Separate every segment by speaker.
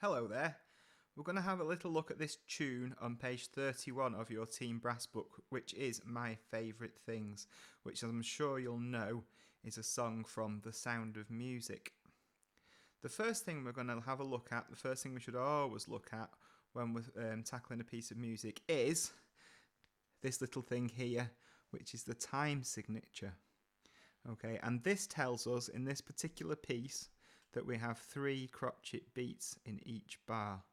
Speaker 1: Hello there. We're going to have a little look at this tune on page 31 of your Team Brass book, which is My Favourite Things, which, as I'm sure you'll know, is a song from The Sound of Music. The first thing we're going to have a look at, the first thing we should always look at when we're tackling a piece of music is this little thing here, which is the time signature. Okay, and this tells us in this particular piece that we have 3 crotchet beats in each bar.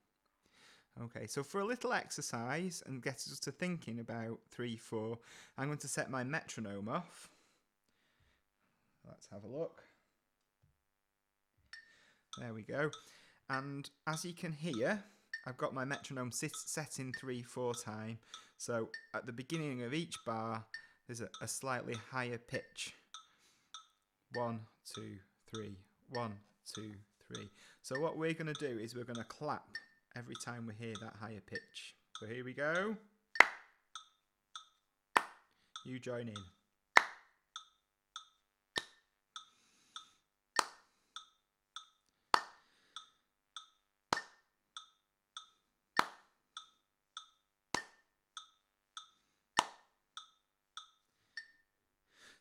Speaker 1: Okay, so for a little exercise and get us to thinking about 3/4, I'm going to set my metronome off. Let's have a look. There we go. And as you can hear, I've got my metronome set in 3/4 time. So at the beginning of each bar, there's a slightly higher pitch. 1, 2, 3, 1, 2, 3. So what we're going to do is we're going to clap every time we hear that higher pitch. So here we go. You join in.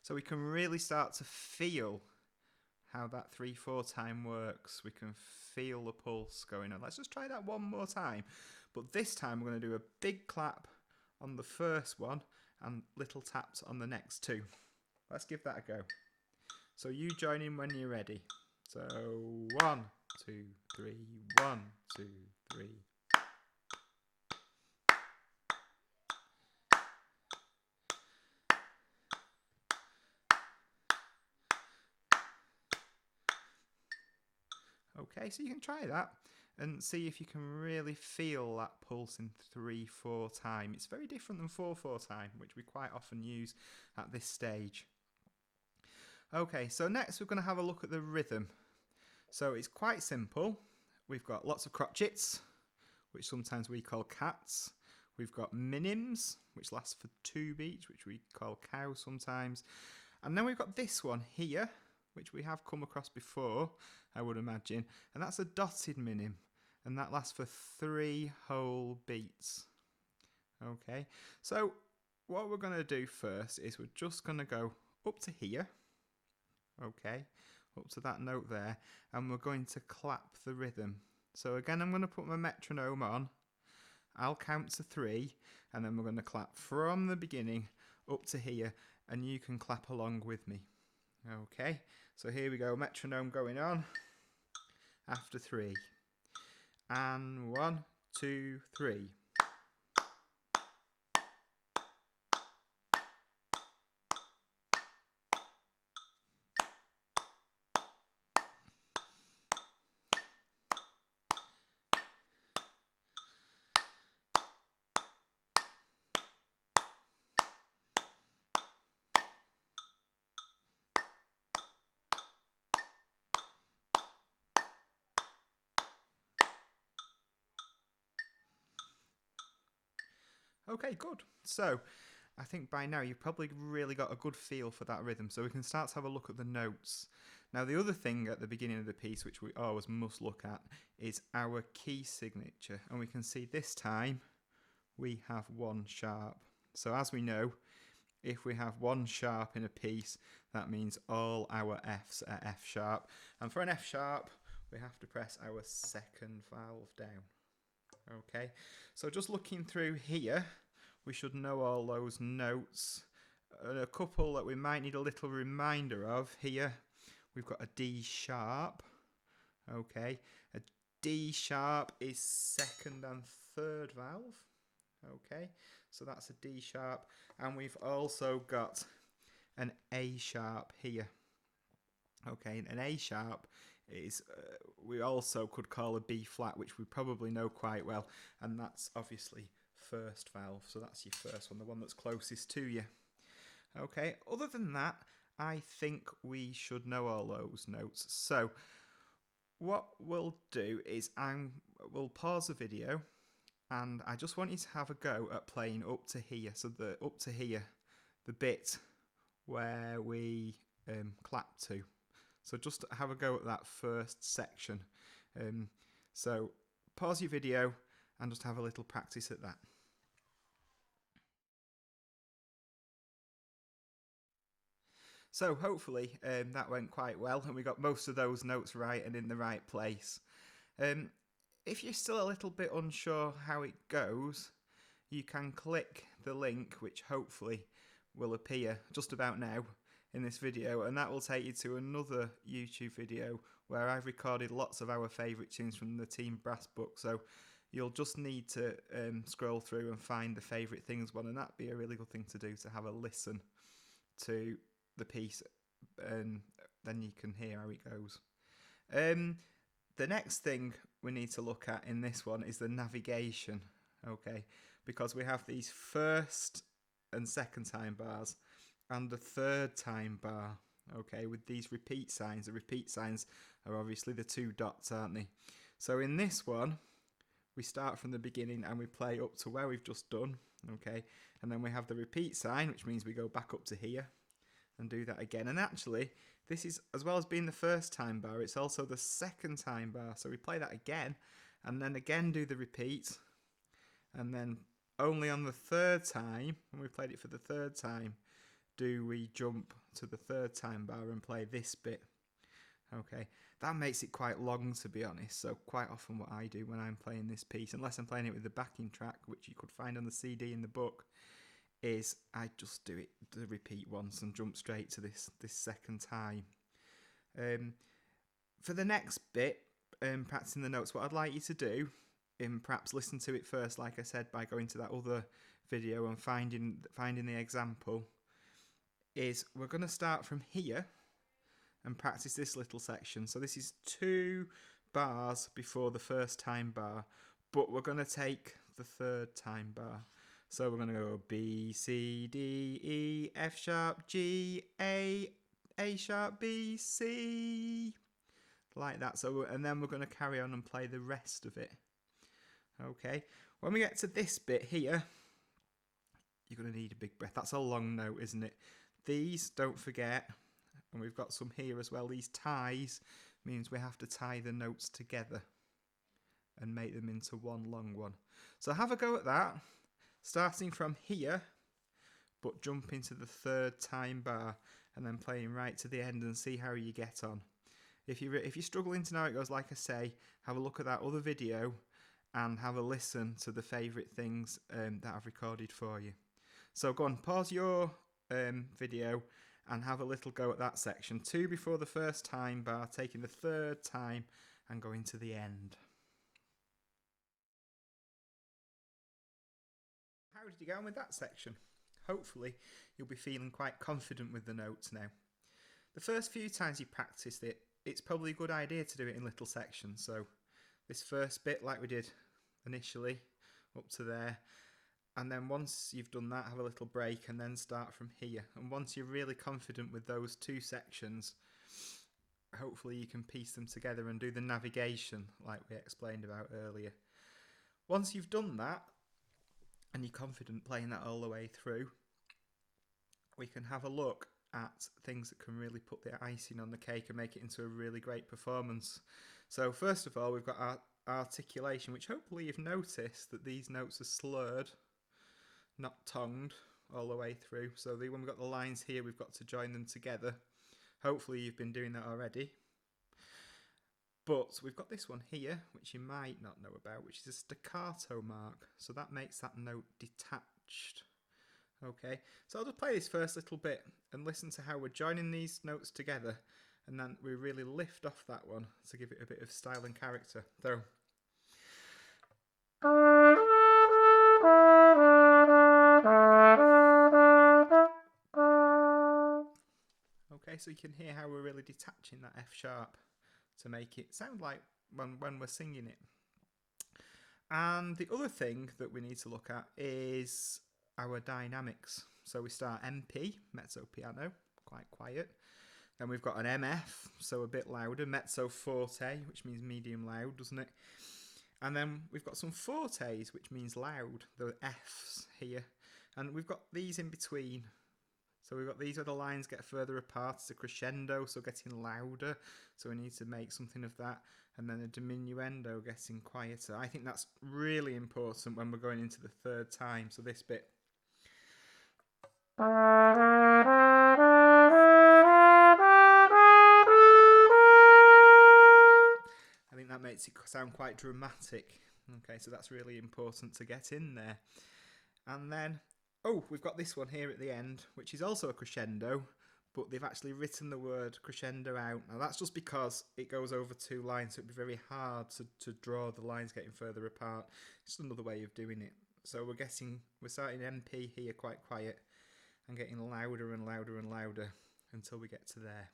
Speaker 1: So we can really start to feel how that 3/4 time works. We can feel the pulse going on. Let's just try that one more time. But this time we're going to do a big clap on the first one and little taps on the next 2. Let's give that a go. So you join in when you're ready. So 1, 2, 3, 1, 2, 3. Okay, so you can try that and see if you can really feel that pulse in 3/4 time. It's very different than 4/4 time, which we quite often use at this stage. Okay, so next we're going to have a look at the rhythm. So it's quite simple. We've got lots of crotchets, which sometimes we call cats. We've got minims, which lasts for 2 beats, which we call cow sometimes. And then we've got this one here, which we have come across before, I would imagine, and that's a dotted minim, and that lasts for 3 whole beats. Okay, so what we're going to do first is we're just going to go up to here, okay, up to that note there, and we're going to clap the rhythm. So again, I'm going to put my metronome on, I'll count to 3, and then we're going to clap from the beginning up to here, and you can clap along with me. Okay, so here we go, metronome going on after 3. And 1, 2, 3. Okay, good. So I think by now you've probably really got a good feel for that rhythm, so we can start to have a look at the notes. Now the other thing at the beginning of the piece, which we always must look at, is our key signature, and we can see this time we have 1 sharp. So as we know, if we have 1 sharp in a piece, that means all our Fs are F sharp, and for an F sharp we have to press our 2nd valve down. Okay, so just looking through here, we should know all those notes. A couple that we might need a little reminder of here. We've got a D sharp. Okay, a D sharp is 2nd and 3rd valve. Okay, so that's a D sharp, and we've also got an A sharp here. Okay, an A sharp is we also could call a B flat, which we probably know quite well, and that's obviously 1st valve, so that's your first one, the one that's closest to you. Okay, other than that, I think we should know all those notes. So what we'll do is we'll pause the video, and I just want you to have a go at playing up to here. So up to here, the bit where we clap to. So just have a go at that first section. So pause your video and just have a little practice at that. So hopefully that went quite well and we got most of those notes right and in the right place. If you're still a little bit unsure how it goes, you can click the link which hopefully will appear just about now in this video, and that will take you to another YouTube video where I've recorded lots of our favourite tunes from the Team Brass book. So you'll just need to scroll through and find the favourite things one, and that'd be a really good thing to do, to have a listen to the piece and then you can hear how it goes. The next thing we need to look at in this one is the navigation, okay, because we have these first and second time bars and the third time bar, okay, with these repeat signs. The repeat signs are obviously the two dots, aren't they? So in this one, we start from the beginning and we play up to where we've just done, okay, and then we have the repeat sign, which means we go back up to here and do that again. And actually, this is, as well as being the first time bar, it's also the second time bar. So we play that again and then again do the repeat, and then only on the third time, when we played it for the third time, do we jump to the third time bar and play this bit. Okay, that makes it quite long, to be honest. So quite often what I do when I'm playing this piece, unless I'm playing it with the backing track, which you could find on the CD in the book, is I just do it the repeat once and jump straight to this second time. For the next bit, practicing the notes, what I'd like you to do, perhaps listen to it first, like I said, by going to that other video and finding the example, is we're going to start from here and practice this little section. So this is 2 bars before the first time bar, but we're going to take the third time bar. So we're going to go B, C, D, E, F sharp, G, A sharp, B, C, like that. So, and then we're going to carry on and play the rest of it. Okay, when we get to this bit here, you're going to need a big breath. That's a long note, isn't it? These, don't forget, and we've got some here as well, these ties means we have to tie the notes together and make them into one long one. So have a go at that, starting from here, but jumping to the third time bar and then playing right to the end, and see how you get on. If you're struggling to know how it goes, like I say, have a look at that other video and have a listen to the favourite things that I've recorded for you. So go on, pause your video and have a little go at that section. 2 before the first time bar, taking the third time and going to the end. How did you get on with that section? Hopefully you'll be feeling quite confident with the notes now. The first few times you practiced it, it's probably a good idea to do it in little sections. So this first bit, like we did initially, up to there, and then once you've done that, have a little break and then start from here. And once you're really confident with those 2 sections, hopefully you can piece them together and do the navigation like we explained about earlier. Once you've done that and you're confident playing that all the way through, we can have a look at things that can really put the icing on the cake and make it into a really great performance. So first of all, we've got our articulation, which hopefully you've noticed that these notes are slurred, not tongued all the way through. So when we've got the lines here, we've got to join them together. Hopefully you've been doing that already. But we've got this one here, which you might not know about, which is a staccato mark. So that makes that note detached. Okay, so I'll just play this first little bit and listen to how we're joining these notes together, and then we really lift off that one to give it a bit of style and character. So okay, so you can hear how we're really detaching that F sharp to make it sound like when we're singing it. And the other thing that we need to look at is our dynamics. So we start MP, mezzo piano, quite quiet. Then we've got an MF, so a bit louder, mezzo forte, which means medium loud, doesn't it? And then we've got some fortes, which means loud, the Fs here. And we've got these in between. So we've got these where the lines get further apart. It's a crescendo, so getting louder. So we need to make something of that. And then a diminuendo, getting quieter. I think that's really important when we're going into the third time. So this bit. I think that makes it sound quite dramatic. Okay, so that's really important to get in there. And then, oh, we've got this one here at the end, which is also a crescendo, but they've actually written the word crescendo out. Now that's just because it goes over 2 lines, so it'd be very hard to draw the lines getting further apart. It's another way of doing it. So we're starting MP here quite quiet and getting louder and louder and louder until we get to there.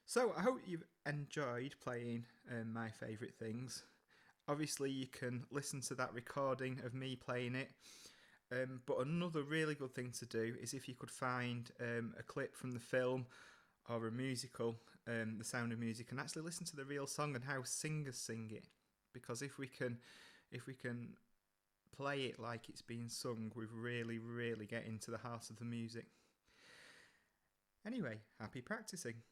Speaker 1: So I hope you've enjoyed playing my favourite things. Obviously you can listen to that recording of me playing it, but another really good thing to do is if you could find a clip from the film or a musical, The Sound of Music, and actually listen to the real song and how singers sing it. Because if we can play it like it's being sung, we really, really get into the heart of the music. Anyway, happy practicing.